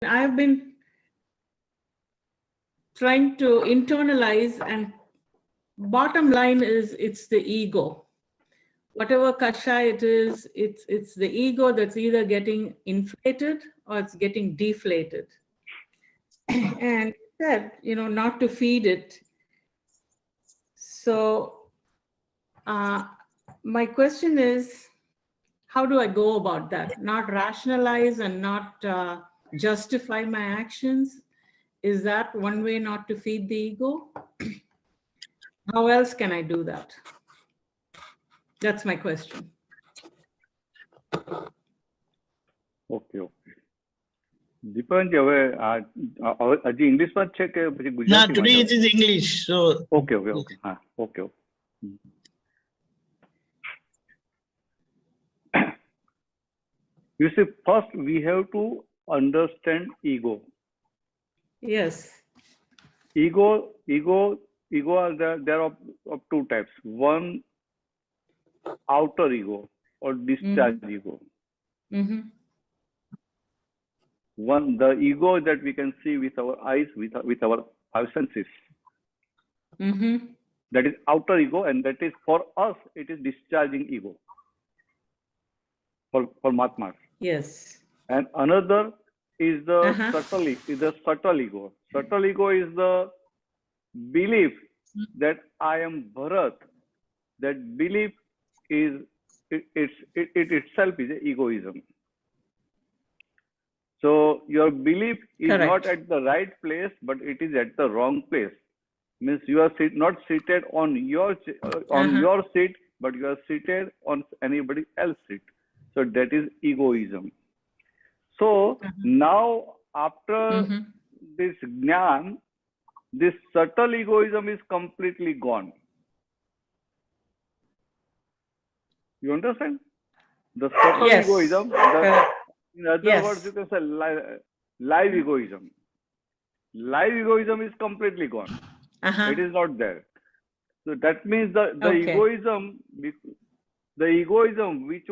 I've been trying to internalize, and bottom line is it's the ego. Whatever kasha it is, it's the ego that's either getting inflated or it's getting deflated. And said, not to feed it. So my question is, how do I go about that? Not rationalize and not justify my actions. Is that one way not to feed the ego? How else can I do that? That's my question. Okay. Deepakji હવે હજી ઇંગ્લિશમાં જ છે કે પછી ના, ગુજરાતીમાં today છે? it is English. So Okay. હા, okay. You see, first we have to understand ego. Yes. Ego are there are of two types. One, outer ego or discharge ego. Mm-hmm. One, the ego that we can see with our eyes, with our five senses. Mm-hmm. That is outer ego, and that is for us, it is discharging ego. For Mahatmas. Yes. And another is the subtle ego. Subtle ego is the belief that I am Bharat. That belief is it itself is egoism. So your belief is Correct. not at the right place, but it is at the wrong place. Means you are not seated on your your seat, but you are seated on anybody else's seat. So that is egoism. So now after this jnana, this subtle egoism is completely gone. You understand? The subtle egoism, in other words, you can say live egoism. Live egoism is completely gone. It is not there. So that means the egoism which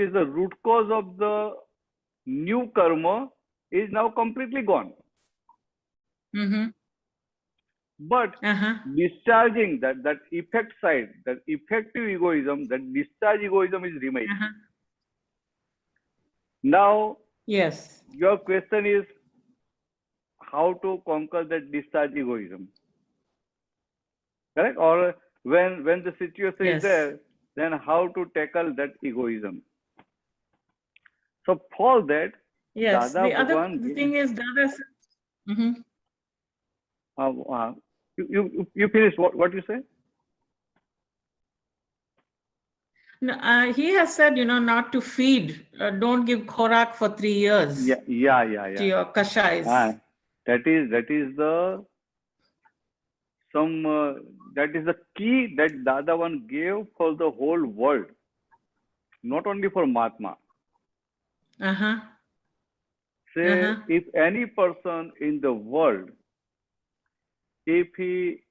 is the root cause of the new karma is now completely gone. But discharging that effect side, that effective egoism, that discharge egoism is remaining. Now, yes, your question is how to conquer that discharge egoism, correct? Or when the situation is there, then how to tackle that egoism? So for that, yes. Dada The other thing is Dada. You finish what you say? No, he has said, not to feed. Don't give khorak for 3 years. Yeah. To your kashais. That is the key that Dada one gave for the whole world, not only for Mahatma. Say, if any person in the world, if he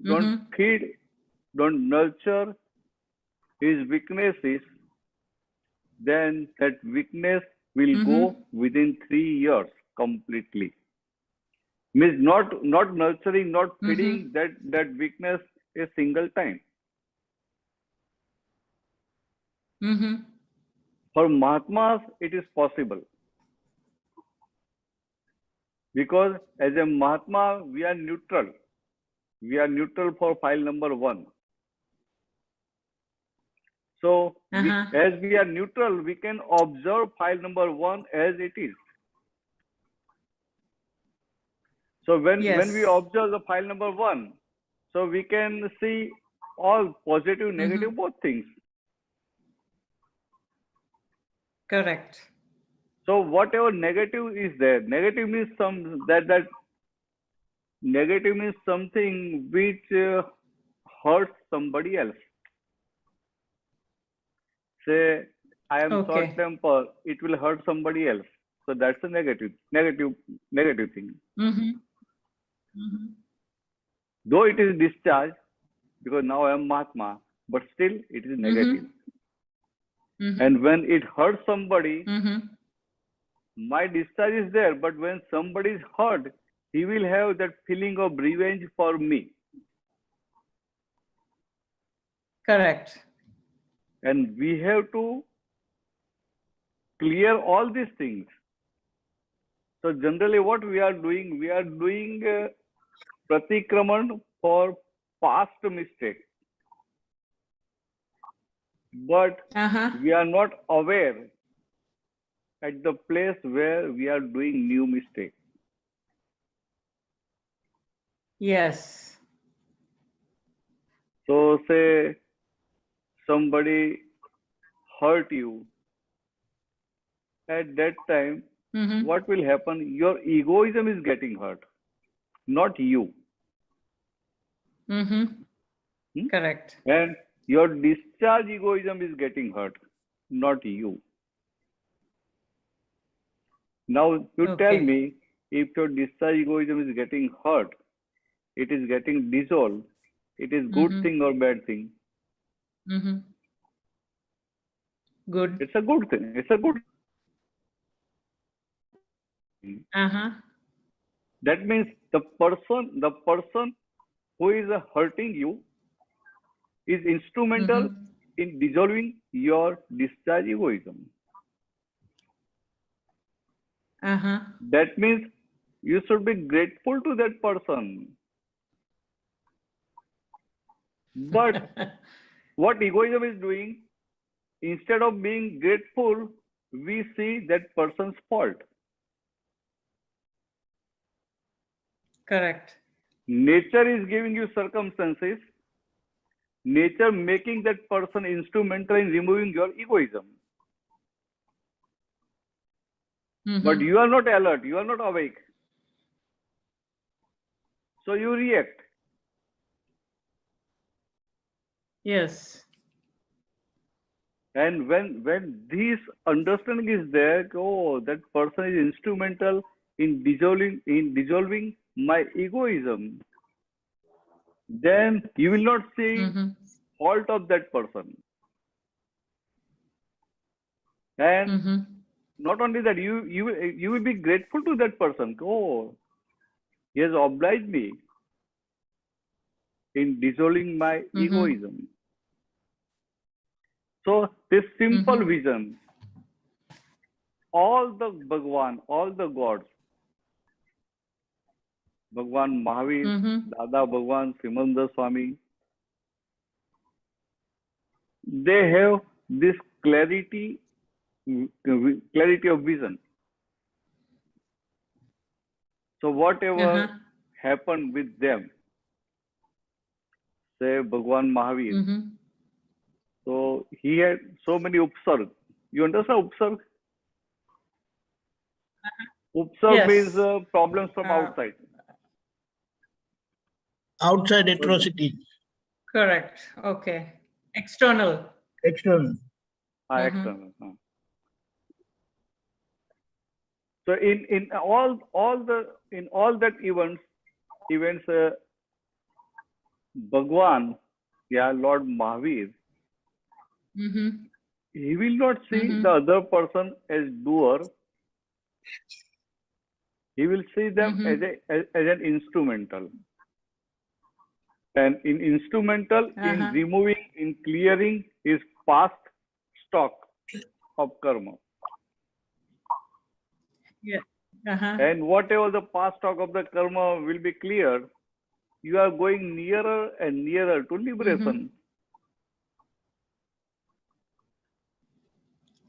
don't feed, don't nurture his weaknesses, then that weakness will go within 3 years completely. Means not nurturing, not feeding that weakness a single time. For Mahatmas, it is possible. Because as a Mahatma, we are neutral. We are neutral for file number 1. So, as we are neutral, we can observe file number 1 as it is. So when we observe the file number 1, so we can see all positive, negative, both things. Correct. So whatever negative is there, negative means negative means something which hurts somebody else. Say, I am short temper, it will hurt somebody else. So that's a negative thing. Though it is discharged, because now I am Mahatma, but still it is negative. And when it hurts somebody, my discharge is there, but when somebody is hurt, he will have that feeling of revenge for me. Correct. And we have to clear all these things. So generally what we are doing pratikraman for past mistake. But we are not aware at the place where we are doing new mistake. Yes. So say somebody hurt you. At that time, what will happen? Your egoism is getting hurt, not you. Correct. And your discharge egoism is getting hurt, not you. Now you tell me, if your discharge egoism is getting hurt, it is getting dissolved, it is good thing or bad thing? Good. It's a good thing. It's a good thing. That means the person who is hurting you is instrumental in dissolving your discharge egoism. That means you should be grateful to that person. But what egoism is doing, instead of being grateful, we see that person's fault. Correct. Nature is giving you circumstances, nature making that person instrumental in removing your egoism. But you are not alert, you are not awake. So you react. Yes. And when this understanding is there, oh, that person is instrumental in dissolving my egoism, then you will not see fault of that person. And not only that, you will be grateful to that person. Oh, he has obliged me in dissolving my egoism. So this simple vision, all the Bhagwan, all the gods, Bhagwan Mahavir, Dada Bhagwan, Simananda Swami, they have this clarity of vision. So whatever happened with them, say Bhagwan Mahavir, so he had so many upsarg. You understand upsarg? Upsarg means problems from outside. Outside atrocity. Correct. Okay. External. External. External. So in all that events, Bhagwan, Lord Mahavir, he will not see the other person as doer. He will see them as an instrumental. And in instrumental, in removing, in clearing his past stock of karma. Yeah. And whatever the past stock of the karma will be cleared, you are going nearer and nearer to liberation.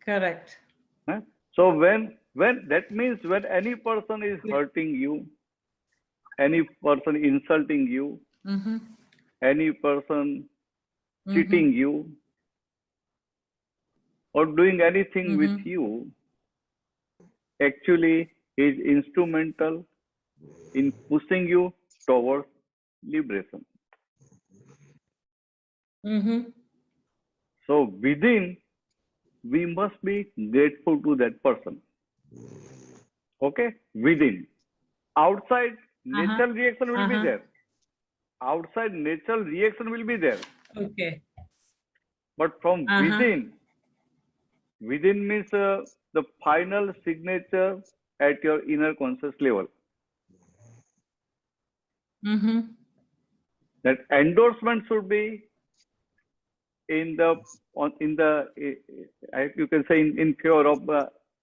Correct. So when that means when any person is hurting you, any person insulting you, any person cheating you, or doing anything with you, actually is instrumental in pushing you towards liberation. So within, we must be grateful to that person. Okay? Within. Outside, natural reaction will be there. Outside, natural reaction will be there. Okay. But from within means the final signature at your inner conscious level. Mm-hmm. That endorsement should be in the you can say in favor of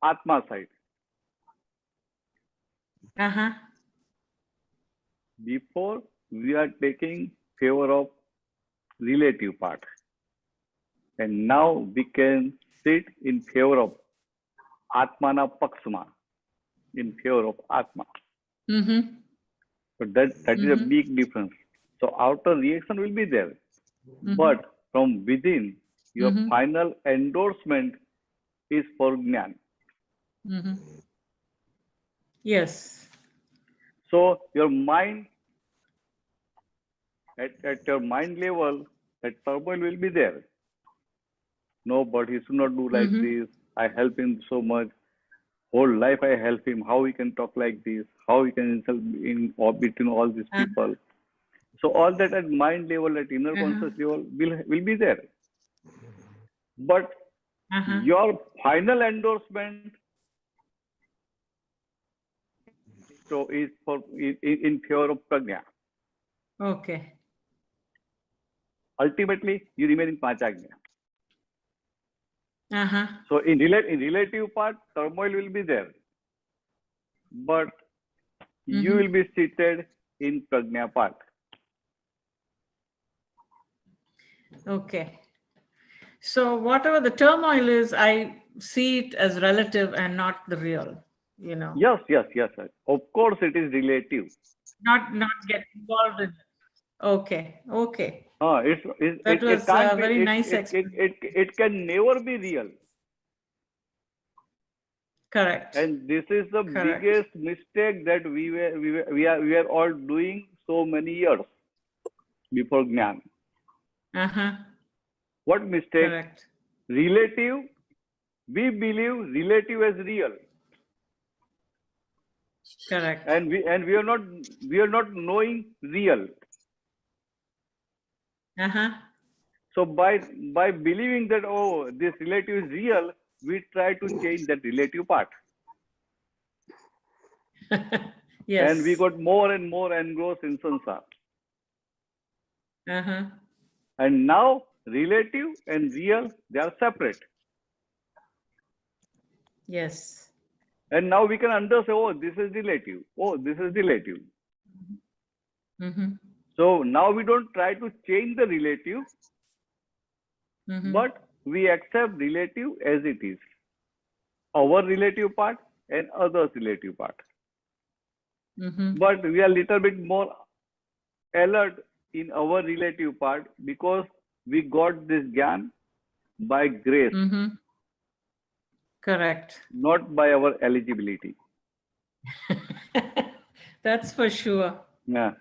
Atma side. Uh-huh. Before we are taking favor of relative part, and now we can sit in favor of Atmana Paksma, in favor of Atma. Mm-hmm. So that is a big difference. So outer reaction will be there, but from within, your final endorsement is for Jnana. Mm-hmm. Yes. So your mind, at your mind level, that turmoil will be there. No, but he should not do like this. I help him so much. Whole life I help him. How he can talk like this? How he can insult in or between all these people? So all that at mind level, at inner conscious level, will be there. But your final endorsement so is for in favor of prajna. Okay. Ultimately, you remain in panchagnya. Uh-huh. So in relative part, turmoil will be there, but you will be seated in prajna part. Okay. So whatever the turmoil is, I see it as relative and not the real, you know. Yes. Of course, it is relative. Not get involved in it. Okay. It was can't be, very nice it can never be real. Correct. And this is the biggest mistake that we are all doing so many years before Jnana. Uh-huh. What mistake? Correct. Relative, we believe relative as real. Correct. And we are not knowing real. Uh-huh. So by believing that, oh, this relative is real, we try to change that relative part. Yes. And we got more and more engrossed in samsara. Uh-huh. And now relative and real, they are separate. Yes. And now we can understand, oh, this is relative. Oh, this is relative. So now we don't try to change the relative, but we accept relative as it is. Our relative part and others' relative part. But we are a little bit more alert in our relative part because we got this jnana by grace. Correct. Not by our eligibility. That's for sure. Yeah.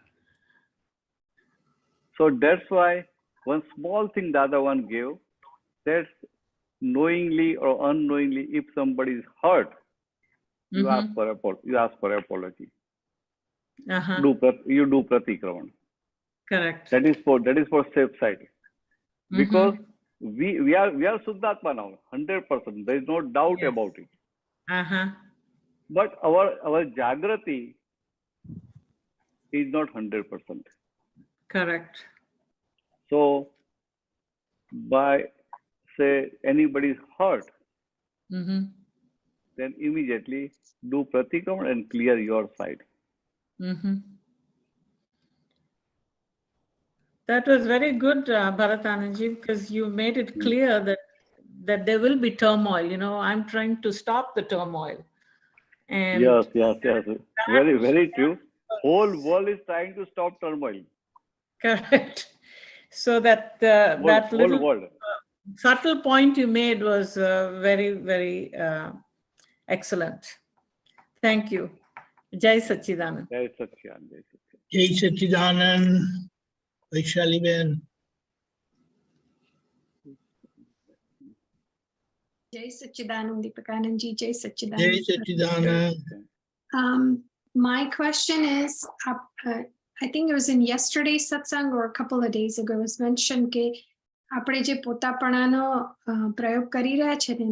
So that's why one small thing the other one gave, that's knowingly or unknowingly, if somebody is hurt, you ask for apology. You do pratikraman. Correct. That is for safe side. Because we are Suddhatma now, 100%. There is no doubt about it. But our Jagrati is not 100%. Correct. So by say anybody is hurt, then immediately do pratikraman and clear your side. That was very good, Bharatanandji, because you made it clear that there will be turmoil. You know, I'm trying to stop the turmoil. And Yes. Very, very true. Whole world is trying to stop turmoil. Correct. So that that little world. Subtle point you made was very, very excellent. Thank you. Jai Sachidanand. Jai Sachidanand. Jai Sachidanand. Vaishali Ben. Jai Sachidanand, Deepakanandji. Jai Sachidanand. Jai Sachidanand. My question is, I think it was in yesterday's satsang or a couple of days ago, it was mentioned કે આપણે જે પોતાપણાનો પ્રયોગ કરી રહ્યા છે ને